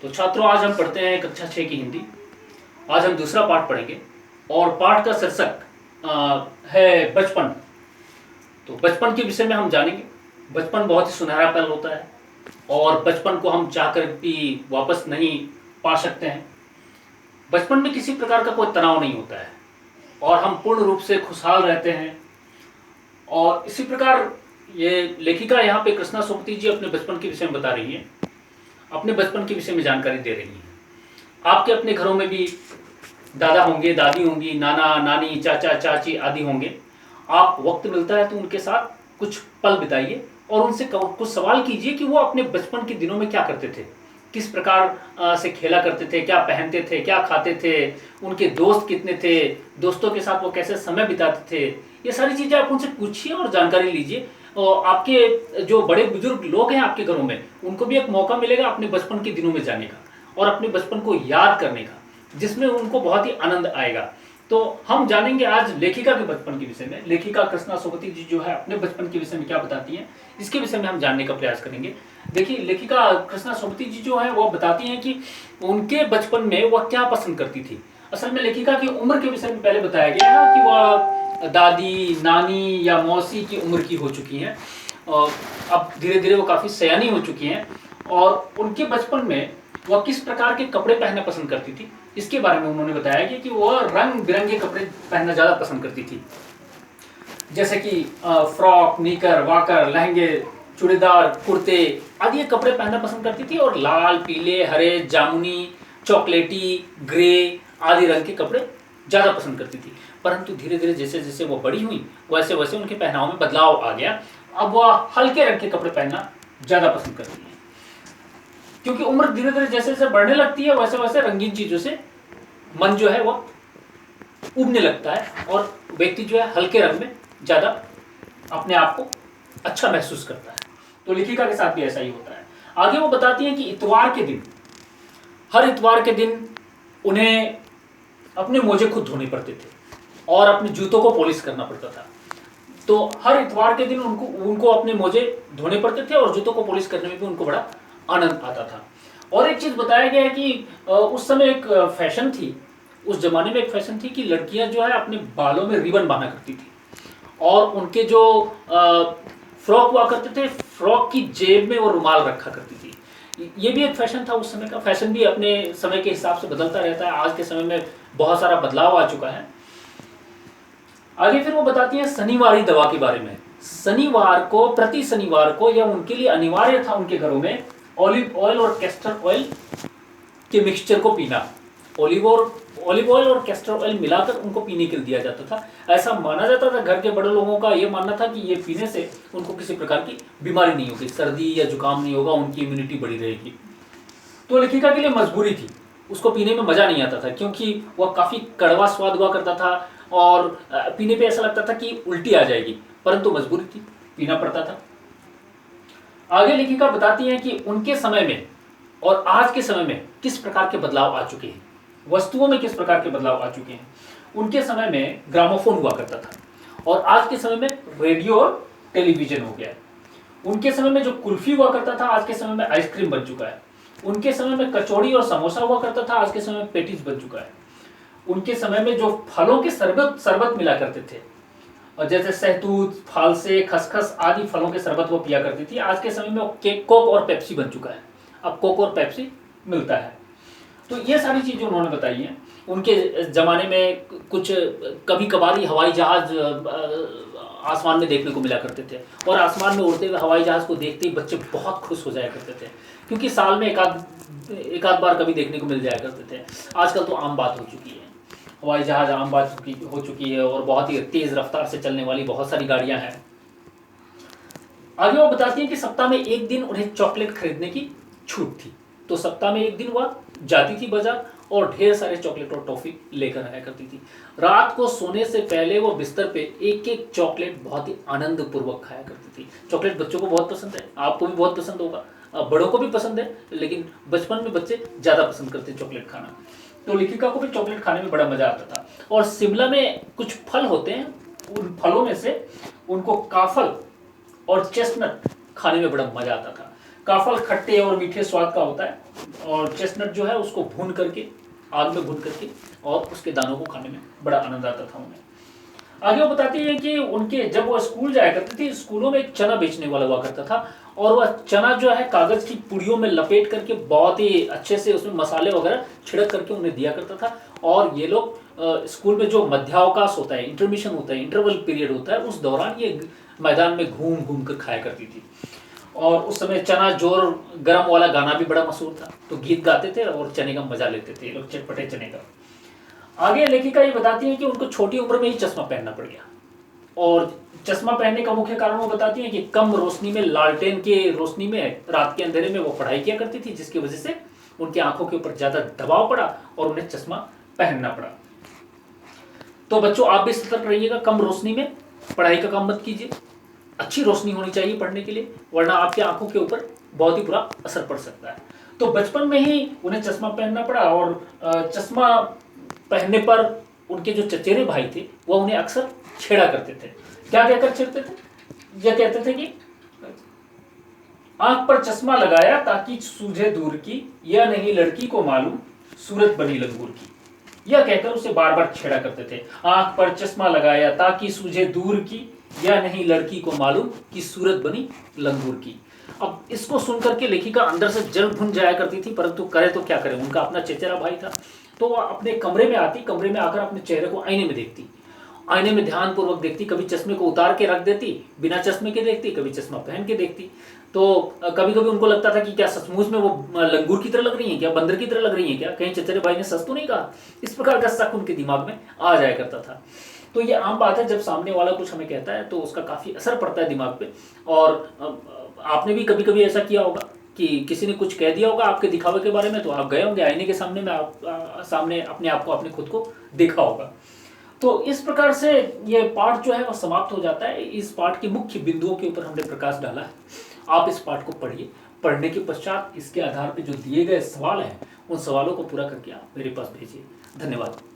तो छात्रों, आज हम पढ़ते हैं कक्षा 6 की हिंदी। आज हम दूसरा पाठ पढ़ेंगे और पाठ का शीर्षक है बचपन। तो बचपन के विषय में हम जानेंगे। बचपन बहुत ही सुनहरा पल होता है और बचपन को हम चाहकर भी वापस नहीं पा सकते हैं। बचपन में किसी प्रकार का कोई तनाव नहीं होता है और हम पूर्ण रूप से खुशहाल रहते हैं। और इसी प्रकार ये लेखिका यहाँ पे कृष्णा सोपती जी अपने बचपन के विषय में बता रही हैं, अपने बचपन के विषय में जानकारी दे रही हैं। आपके अपने घरों में भी दादा होंगे, दादी होंगी, नाना नानी, चाचा चाची आदि होंगे। आप वक्त मिलता है तो उनके साथ कुछ पल बिताइए और उनसे कुछ सवाल कीजिए कि वो अपने बचपन के दिनों में क्या करते थे, किस प्रकार से खेला करते थे, क्या पहनते थे, क्या खाते थे, उनके दोस्त कितने थे, दोस्तों के साथ वो कैसे समय बिताते थे। ये सारी चीज़ें आप उनसे पूछिए और जानकारी लीजिए। और आपके जो बड़े बुजुर्ग लोग हैं आपके घरों में, उनको भी एक मौका मिलेगा अपने बचपन के दिनों में जाने का और अपने बचपन को याद करने का, जिसमें उनको बहुत ही आनंद आएगा। तो हम जानेंगे आज लेखिका के बचपन के विषय में। लेखिका कृष्णा सोपती जी जो है अपने बचपन के विषय में क्या बताती हैं, इसके विषय में हम जानने का प्रयास करेंगे। देखिए, लेखिका कृष्णा सोपती जी जो है वो बताती हैं कि उनके बचपन में वह क्या पसंद करती थी। असल में लेखिका की उम्र के विषय में पहले बताया गया है कि वह दादी, नानी या मौसी की उम्र की हो चुकी हैं और अब धीरे धीरे वो काफ़ी सयानी हो चुकी हैं। और उनके बचपन में वह किस प्रकार के कपड़े पहनना पसंद करती थी, इसके बारे में उन्होंने बताया कि वह रंग बिरंगे कपड़े पहनना ज़्यादा पसंद करती थी, जैसे कि फ्रॉक, निकर, वाकर, लहंगे, चूड़ीदार, कुर्ते आदि ये कपड़े पहनना पसंद करती थी। और लाल, पीले, हरे, जामुनी, चॉकलेटी, ग्रे आदि रंग के कपड़े ज़्यादा पसंद करती थी। परंतु धीरे धीरे जैसे जैसे वो बड़ी हुई वैसे वैसे उनके पहनाव में बदलाव आ गया। अब वह हल्के रंग के कपड़े पहनना ज़्यादा पसंद करती है, क्योंकि उम्र धीरे धीरे जैसे जैसे बढ़ने लगती है वैसे वैसे रंगीन चीज़ों से मन जो है वह उबने लगता है और व्यक्ति जो है हल्के रंग में ज़्यादा अपने आप को अच्छा महसूस करता है। तो लेखिका के साथ भी ऐसा ही होता है। आगे वो बताती हैं कि इतवार के दिन, हर इतवार के दिन उन्हें अपने मोजे खुद धोने पड़ते थे और अपने जूतों को पॉलिश करना पड़ता था। तो हर इतवार के दिन उनको अपने मोजे धोने पड़ते थे और जूतों को पॉलिश करने में भी उनको बड़ा आनंद आता था। और एक चीज़ बताया गया है कि उस समय एक फैशन थी, उस जमाने में एक फैशन थी कि लड़कियां जो है अपने बालों में रिबन बांधा करती थी और उनके जो फ्रॉक हुआ करते थे, फ्रॉक की जेब में वो रुमाल रखा करती थी। ये भी एक फैशन था उस समय का। फैशन भी अपने समय के हिसाब से बदलता रहता है। आज के समय में बहुत सारा बदलाव आ चुका है। आगे फिर वो बताती है शनिवारी दवा के बारे में। शनिवार को, प्रति शनिवार को यह उनके लिए अनिवार्य था उनके घरों में ऑलिव ऑयल और कैस्टर ऑयल के मिक्सचर को पीना। ऑलिव ऑयल और कैस्टर ऑयल मिलाकर उनको पीने के लिए दिया जाता था। ऐसा माना जाता था, घर के बड़े लोगों का ये मानना था कि ये पीने से उनको किसी प्रकार की बीमारी नहीं होगी, सर्दी या जुकाम नहीं होगा, उनकी इम्यूनिटी बढ़ी रहेगी। तो लेखिका के लिए मजबूरी थी, उसको पीने में मज़ा नहीं आता था क्योंकि वह काफ़ी कड़वा स्वाद हुआ करता था और पीने पे ऐसा लगता था कि उल्टी आ जाएगी, परंतु मजबूरी थी, पीना पड़ता था। आगे लेखिका बताती हैं कि उनके समय में और आज के समय में किस प्रकार के बदलाव आ चुके हैं, वस्तुओं में किस प्रकार के बदलाव आ चुके हैं। उनके समय में ग्रामोफोन हुआ करता था और आज के समय में रेडियो और टेलीविजन हो गया है। उनके समय में जो कुल्फी हुआ करता था आज के समय में आइसक्रीम बन चुका है। उनके समय में कचौड़ी और समोसा हुआ करता था, आज के समय में पेटीज बन चुका है। उनके समय में जो फलों के शरबत मिला करते थे, और जैसे सहतूत, फालसे, खसखस आदि फलों के शरबत वो पिया करती थी, आज के समय में वो कोक और पेप्सी बन चुका है। अब कोक और पेप्सी मिलता है। तो ये सारी चीज़ें उन्होंने बताई हैं। उनके ज़माने में कुछ कभी कभारी हवाई जहाज़ आसमान में देखने को मिला करते थे और आसमान में उड़ते हुए हवाई जहाज़ को देखते ही बच्चे बहुत खुश हो जाया करते थे, क्योंकि साल में एक आध बार कभी देखने को मिल जाया करते थे। आजकल तो आम बात हो चुकी है, हवाई जहाज़ आम बात हो चुकी है और बहुत ही तेज़ रफ्तार से चलने वाली बहुत सारी गाड़ियाँ हैं। आगे वो बताती हैं कि सप्ताह में एक दिन उन्हें चॉकलेट खरीदने की छूट थी। तो सप्ताह में एक दिन वह जाती थी बाजार और ढेर सारे चॉकलेट और टॉफी लेकर आया करती थी। रात को सोने से पहले वो बिस्तर पे एक एक चॉकलेट बहुत ही आनंद पूर्वक खाया करती थी। चॉकलेट बच्चों को बहुत पसंद है, आपको भी बहुत पसंद होगा, बड़ों को भी पसंद है, लेकिन बचपन में बच्चे ज़्यादा पसंद करते हैं चॉकलेट खाना। तो लेखिका को भी चॉकलेट खाने में बड़ा मज़ा आता था। और शिमला में कुछ फल होते हैं, उन फलों में से उनको काफल और चेस्टनट खाने में बड़ा मज़ा आता था। काफल खट्टे और मीठे स्वाद का होता है, और चेस्टनट जो है उसको भून करके, आग में भून करके, और उसके दानों को खाने में बड़ा आनंद आता था उन्हें। आगे वो बताती है कि उनके जब वो स्कूल जाया करती थी, स्कूलों में एक चना बेचने वाला हुआ करता था, और वह चना जो है कागज की पुड़ियों में लपेट करके बहुत ही अच्छे से उसमें मसाले वगैरह छिड़क करके उन्हें दिया करता था। और ये लोग स्कूल में जो मध्यावकाश होता है, इंटरमिशन होता है, इंटरवल पीरियड होता है, उस दौरान ये मैदान में घूम घूम कर खाया करती थी। और उस समय चना जोर गरम वाला गाना भी बड़ा मशहूर था, तो गीत गाते थे और चने का मजा लेते थे ये लोग, चटपटे चने का। आगे लेखिका ये बताती है कि उनको छोटी उम्र में ही चश्मा पहनना पड़ गया, और चश्मा पहनने का मुख्य कारण वो बताती है कि कम रोशनी में, लालटेन के रोशनी में, रात के अंधेरे में वो पढ़ाई किया करती थी, जिसकी वजह से उनकी आंखों के ऊपर ज्यादा दबाव पड़ा और उन्हें चश्मा पहनना पड़ा। तो बच्चों, आप भी सतर्क रहिएगा, कम रोशनी में पढ़ाई का काम मत कीजिए, अच्छी रोशनी होनी चाहिए पढ़ने के लिए, वरना आपकी आंखों के ऊपर बहुत ही बुरा असर पड़ सकता है। तो बचपन में ही उन्हें चश्मा पहनना पड़ा, और चश्मा पहनने पर उनके जो चचेरे भाई थे वह उन्हें अक्सर छेड़ा करते थे। क्या कहकर छेड़ते थे? यह कहते थे कि आंख पर चश्मा लगाया ताकि सूझे दूर की, यह नहीं लड़की को मालूम सूरत बनी लंगूर की। यह कहकर उसे बार बार छेड़ा करते थे, आंख पर चश्मा लगाया ताकि सूझे दूर की, यह नहीं लड़की को मालूम कि सूरत बनी लंगूर की। अब इसको सुनकर के लेखिका अंदर से जल भुन जाया करती थी, परंतु करे तो क्या करे, उनका अपना चचेरा भाई था। तो वह अपने कमरे में आती, कमरे में आकर अपने चेहरे को आईने में देखती, आईने में ध्यानपूर्वक देखती, कभी चश्मे को उतार के रख देती, बिना चश्मे के देखती, कभी चश्मा पहन के देखती। तो कभी कभी उनको लगता था कि क्या सचमुच में वो लंगूर की तरह लग रही है क्या, बंदर की तरह लग रही है क्या, कहीं चचेरे भाई ने सच तो नहीं कहा। इस प्रकार का शक उनके दिमाग में आ जाया करता था। तो ये आम बात है, जब सामने वाला कुछ हमें कहता है तो उसका काफी असर पड़ता है दिमाग पे। और आपने भी कभी कभी ऐसा किया होगा कि किसी ने कुछ कह दिया होगा आपके दिखावे के बारे में, तो आप गए होंगे आईने के सामने में, आप सामने अपने आप को, अपने खुद को देखा होगा। तो इस प्रकार से ये पाठ जो है वह समाप्त हो जाता है। इस पाठ के मुख्य बिंदुओं के ऊपर हमने प्रकाश डाला है। आप इस पाठ को पढ़िए, पढ़ने के पश्चात इसके आधार पर जो दिए गए सवाल हैं उन सवालों को पूरा करके आप मेरे पास भेजिए। धन्यवाद।